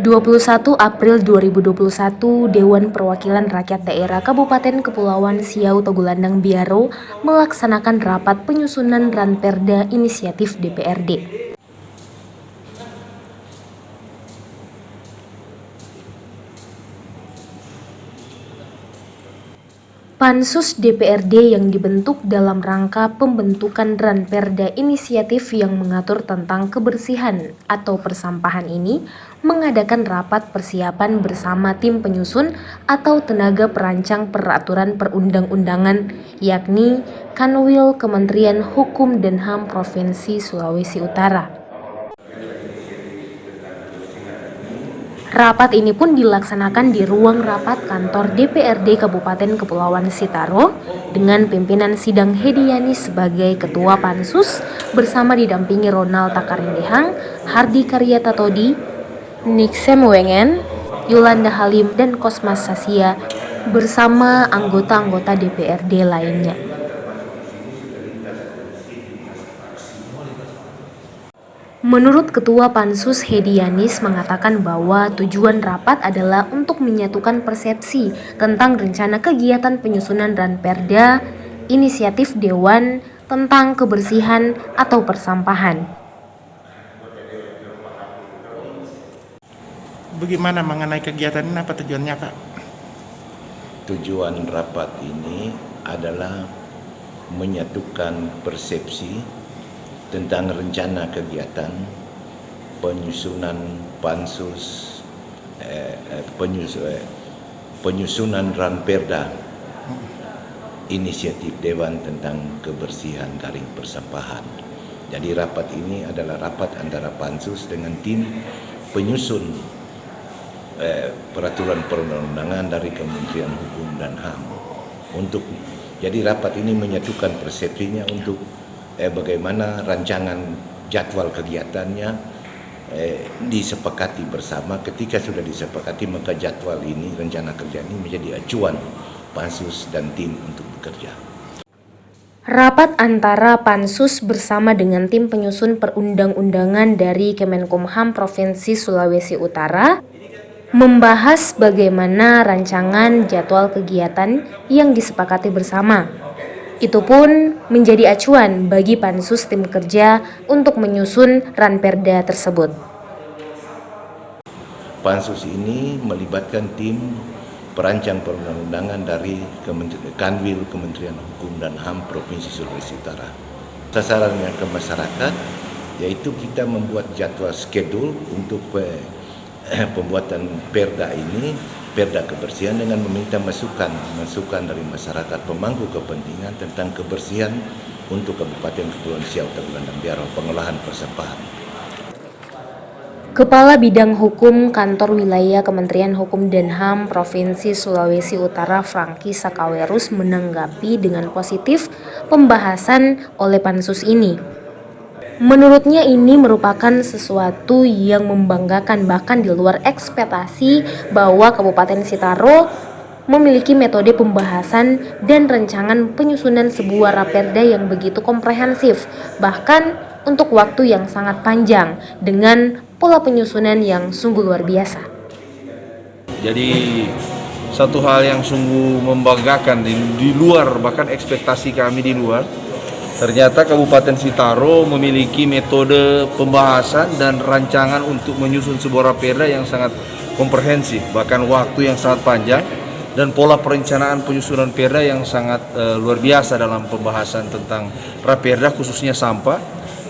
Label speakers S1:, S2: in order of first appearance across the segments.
S1: 21 April 2021, Dewan Perwakilan Rakyat Daerah Kabupaten Kepulauan Siau Tagulandang Biaro melaksanakan rapat penyusunan Ranperda Inisiatif DPRD. Pansus DPRD yang dibentuk dalam rangka pembentukan Ranperda Inisiatif yang mengatur tentang kebersihan atau persampahan ini mengadakan rapat persiapan bersama tim penyusun atau tenaga perancang peraturan perundang-undangan, yakni Kanwil Kementerian Hukum dan HAM Provinsi Sulawesi Utara. Rapat ini pun dilaksanakan di ruang rapat kantor DPRD Kabupaten Kepulauan Sitaro dengan pimpinan sidang Hediani sebagai Ketua Pansus bersama didampingi Ronald Takarindehang, Hardi Karyatatodi, Niksem Wengen, Yolanda Halim, dan Kosmas Sasia bersama anggota-anggota DPRD lainnya. Menurut Ketua Pansus Hedianis mengatakan bahwa tujuan rapat adalah untuk menyatukan persepsi tentang rencana kegiatan penyusunan Ranperda Inisiatif Dewan tentang kebersihan atau persampahan.
S2: Bagaimana mengenai kegiatan ini, apa tujuannya, Pak?
S3: Tujuan rapat ini adalah menyatukan persepsi tentang rencana kegiatan penyusunan pansus penyusunan Ranperda Inisiatif Dewan tentang kebersihan garing persampahan. Jadi rapat ini adalah rapat antara pansus dengan tim penyusun peraturan perundang-undangan dari Kementerian Hukum dan HAM. Jadi rapat ini menyatukan persepsinya untuk bagaimana rancangan jadwal kegiatannya disepakati bersama. Ketika sudah disepakati, maka jadwal ini, rencana kerja ini menjadi acuan pansus dan tim untuk bekerja.
S1: Rapat antara Pansus bersama dengan tim penyusun perundang-undangan dari Kemenkumham Provinsi Sulawesi Utara membahas bagaimana rancangan jadwal kegiatan yang disepakati bersama. Itu pun menjadi acuan bagi Pansus tim kerja untuk menyusun Ranperda tersebut.
S3: Pansus ini melibatkan tim perancang perundang-undangan dari Kanwil Kementerian Hukum dan HAM Provinsi Sulawesi Utara. Sasarannya ke masyarakat, yaitu kita membuat jadwal schedule untuk pembuatan perda ini, perda kebersihan, dengan meminta masukan dari masyarakat pemangku kepentingan tentang kebersihan untuk Kabupaten Kepulauan Siau Tagulandang Biaro, pengolahan persampahan.
S1: Kepala Bidang Hukum Kantor Wilayah Kementerian Hukum dan HAM Provinsi Sulawesi Utara Franky Sakawerus menanggapi dengan positif pembahasan oleh pansus ini. Menurutnya ini merupakan sesuatu yang membanggakan, bahkan di luar ekspektasi bahwa Kabupaten Sitaro memiliki metode pembahasan dan rancangan penyusunan sebuah Ranperda yang begitu komprehensif, bahkan untuk waktu yang sangat panjang dengan pola penyusunan yang sungguh luar biasa.
S4: Jadi satu hal yang sungguh membanggakan di luar bahkan ekspektasi kami di luar. Ternyata Kabupaten Sitaro memiliki metode pembahasan dan rancangan untuk menyusun sebuah Ranperda yang sangat komprehensif, bahkan waktu yang sangat panjang, dan pola perencanaan penyusunan perda yang sangat luar biasa dalam pembahasan tentang Ranperda khususnya sampah,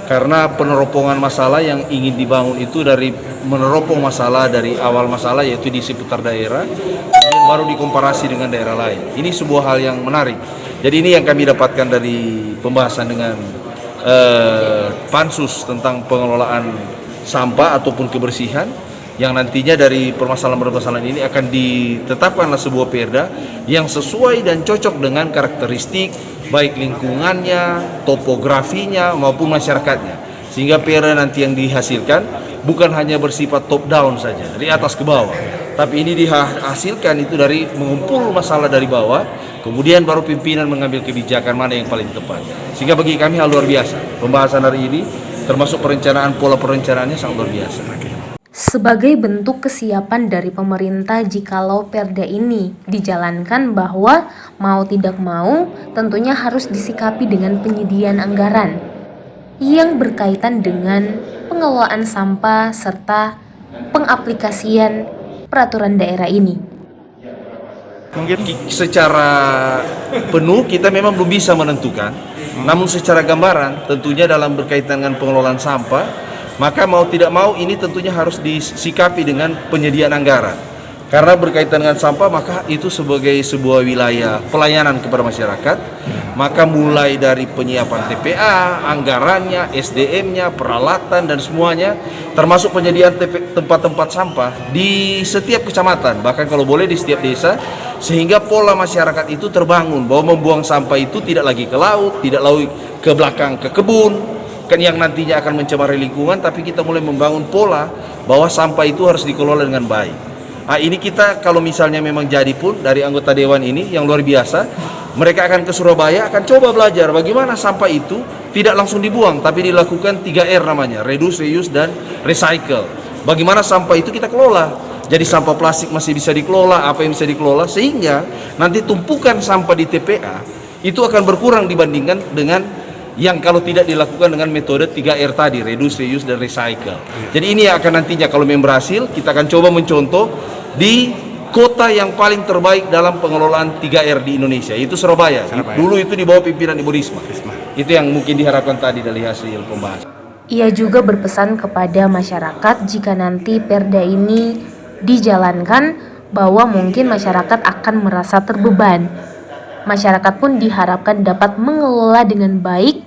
S4: karena peneropongan masalah yang ingin dibangun itu dari meneropong masalah dari awal masalah, yaitu di seputar daerah, kemudian baru dikomparasi dengan daerah lain. Ini sebuah hal yang menarik. Jadi ini yang kami dapatkan dari pembahasan dengan pansus tentang pengelolaan sampah ataupun kebersihan, yang nantinya dari permasalahan-permasalahan ini akan ditetapkanlah sebuah perda yang sesuai dan cocok dengan karakteristik baik lingkungannya, topografinya maupun masyarakatnya, sehingga perda nanti yang dihasilkan bukan hanya bersifat top down saja dari atas ke bawah, tapi ini dihasilkan itu dari mengumpul masalah dari bawah, kemudian baru pimpinan mengambil kebijakan mana yang paling tepat. Sehingga bagi kami hal luar biasa pembahasan hari ini, termasuk perencanaan, pola perencanaannya sangat luar biasa.
S1: sebagai bentuk kesiapan dari pemerintah jikalau perda ini dijalankan, bahwa mau tidak mau tentunya harus disikapi dengan penyediaan anggaran yang berkaitan dengan pengelolaan sampah serta pengaplikasian peraturan daerah ini.
S2: Mungkin
S4: Secara penuh kita memang belum bisa menentukan, namun secara gambaran tentunya dalam berkaitan dengan pengelolaan sampah, maka mau tidak mau ini tentunya harus disikapi dengan penyediaan anggaran. Karena berkaitan dengan sampah, maka itu sebagai sebuah wilayah pelayanan kepada masyarakat, maka mulai dari penyiapan TPA, anggarannya, SDM-nya, peralatan dan semuanya, termasuk penyediaan tempat-tempat sampah di setiap kecamatan, bahkan kalau boleh di setiap desa, sehingga pola masyarakat itu terbangun bahwa membuang sampah itu tidak lagi ke laut, tidak lagi ke belakang ke kebun, kan yang nantinya akan mencemari lingkungan, tapi kita mulai membangun pola bahwa sampah itu harus dikelola dengan baik. Nah, ini kita kalau misalnya memang jadi pun dari anggota dewan ini yang luar biasa, mereka akan ke Surabaya, akan coba belajar bagaimana sampah itu tidak langsung dibuang, tapi dilakukan 3R namanya, reduce, reuse, dan recycle. Bagaimana sampah itu kita kelola. Jadi sampah plastik masih bisa dikelola, apa yang bisa dikelola, sehingga nanti tumpukan sampah di TPA itu akan berkurang dibandingkan dengan yang kalau tidak dilakukan dengan metode 3R tadi, reduce, reuse, dan recycle. Jadi ini akan nantinya kalau memang berhasil, kita akan coba mencontoh di kota yang paling terbaik dalam pengelolaan 3R di Indonesia, yaitu Surabaya. Dulu itu di bawah pimpinan Ibu Risma. Itu yang mungkin diharapkan tadi dari hasil pembahasan.
S1: Ia juga berpesan kepada masyarakat jika nanti perda ini dijalankan, bahwa mungkin masyarakat akan merasa terbeban. Masyarakat pun diharapkan dapat mengelola dengan baik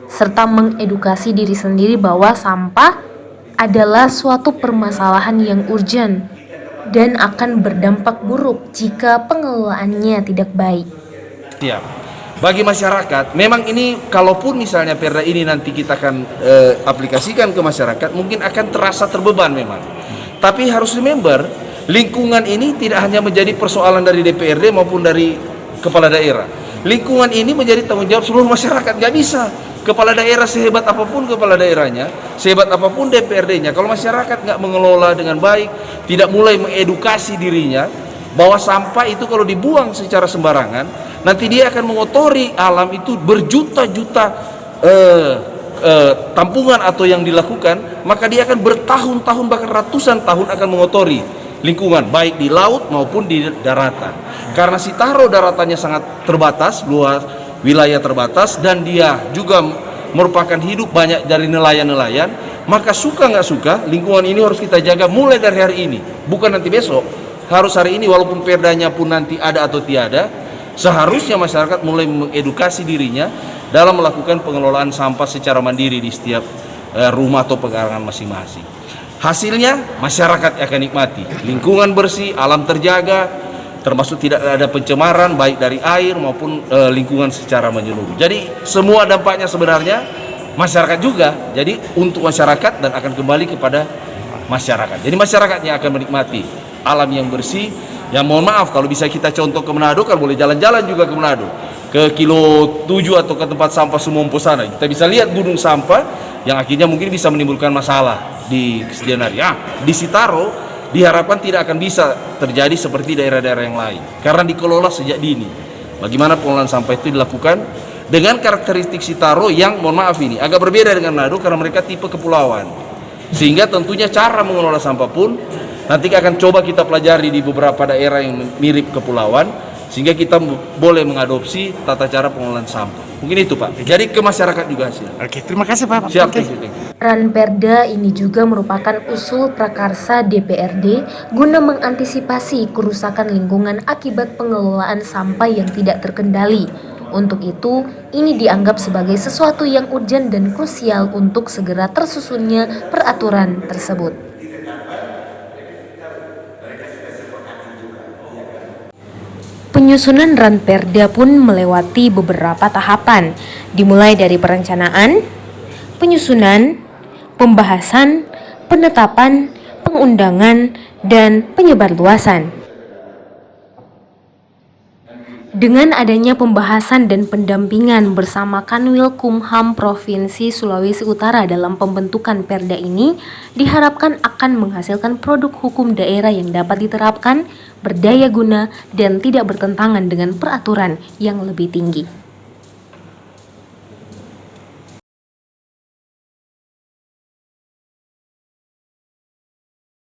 S1: serta mengedukasi diri sendiri bahwa sampah adalah suatu permasalahan yang urgent dan akan berdampak buruk jika pengelolaannya tidak baik.
S4: Siap. Bagi masyarakat, memang ini kalaupun misalnya perda ini nanti kita akan aplikasikan ke masyarakat, mungkin akan terasa terbeban memang. Tapi harus remember, lingkungan ini tidak hanya menjadi persoalan dari DPRD maupun dari kepala daerah. Lingkungan ini menjadi tanggung jawab seluruh masyarakat. Gak bisa kepala daerah sehebat apapun kepala daerahnya, sehebat apapun DPRD-nya, kalau masyarakat nggak mengelola dengan baik, tidak mulai mengedukasi dirinya bahwa sampah itu kalau dibuang secara sembarangan, nanti dia akan mengotori alam itu berjuta-juta tampungan atau yang dilakukan, maka dia akan bertahun-tahun bahkan ratusan tahun akan mengotori lingkungan baik di laut maupun di daratan. Karena Sitaro daratannya sangat terbatas, luas, wilayah terbatas, dan dia juga merupakan hidup banyak dari nelayan-nelayan, maka suka nggak suka lingkungan ini harus kita jaga mulai dari hari ini, bukan nanti besok, harus hari ini. Walaupun perdanya pun nanti ada atau tiada, seharusnya masyarakat mulai mengedukasi dirinya dalam melakukan pengelolaan sampah secara mandiri di setiap rumah atau pekarangan masing-masing. Hasilnya masyarakat akan nikmati lingkungan bersih, alam terjaga, termasuk tidak ada pencemaran baik dari air maupun lingkungan secara menyeluruh. Jadi semua dampaknya sebenarnya masyarakat juga. Jadi untuk masyarakat dan akan kembali kepada masyarakat. Jadi masyarakatnya akan menikmati alam yang bersih. Ya mohon maaf kalau bisa kita contoh ke Manado, kan boleh jalan-jalan juga ke Manado, ke kilo 7 atau ke tempat sampah Sumompo sana. Kita bisa lihat gunung sampah yang akhirnya mungkin bisa menimbulkan masalah di kesediaan hari. Di Sitaro diharapkan tidak akan bisa terjadi seperti daerah-daerah yang lain karena dikelola sejak dini. Bagaimana pengelolaan sampah itu dilakukan dengan karakteristik Sitaro yang mohon maaf ini agak berbeda dengan Manado karena mereka tipe kepulauan, sehingga tentunya cara mengelola sampah pun nanti akan coba kita pelajari di beberapa daerah yang mirip kepulauan, sehingga kita boleh mengadopsi tata cara pengelolaan sampah. Mungkin itu Pak, jadi ke masyarakat juga hasil.
S2: Oke, terima kasih Pak.
S4: Siap.
S2: Oke.
S1: Ranperda ini juga merupakan usul prakarsa DPRD guna mengantisipasi kerusakan lingkungan akibat pengelolaan sampah yang tidak terkendali. Untuk itu, ini dianggap sebagai sesuatu yang urgent dan krusial untuk segera tersusunnya peraturan tersebut. Penyusunan Ranperda pun melewati beberapa tahapan, dimulai dari perencanaan, penyusunan, pembahasan, penetapan, pengundangan, dan penyebarluasan. Dengan adanya pembahasan dan pendampingan bersama Kanwil Kumham Provinsi Sulawesi Utara dalam pembentukan Perda ini, diharapkan akan menghasilkan produk hukum daerah yang dapat diterapkan, berdaya guna, dan tidak bertentangan dengan peraturan yang lebih tinggi.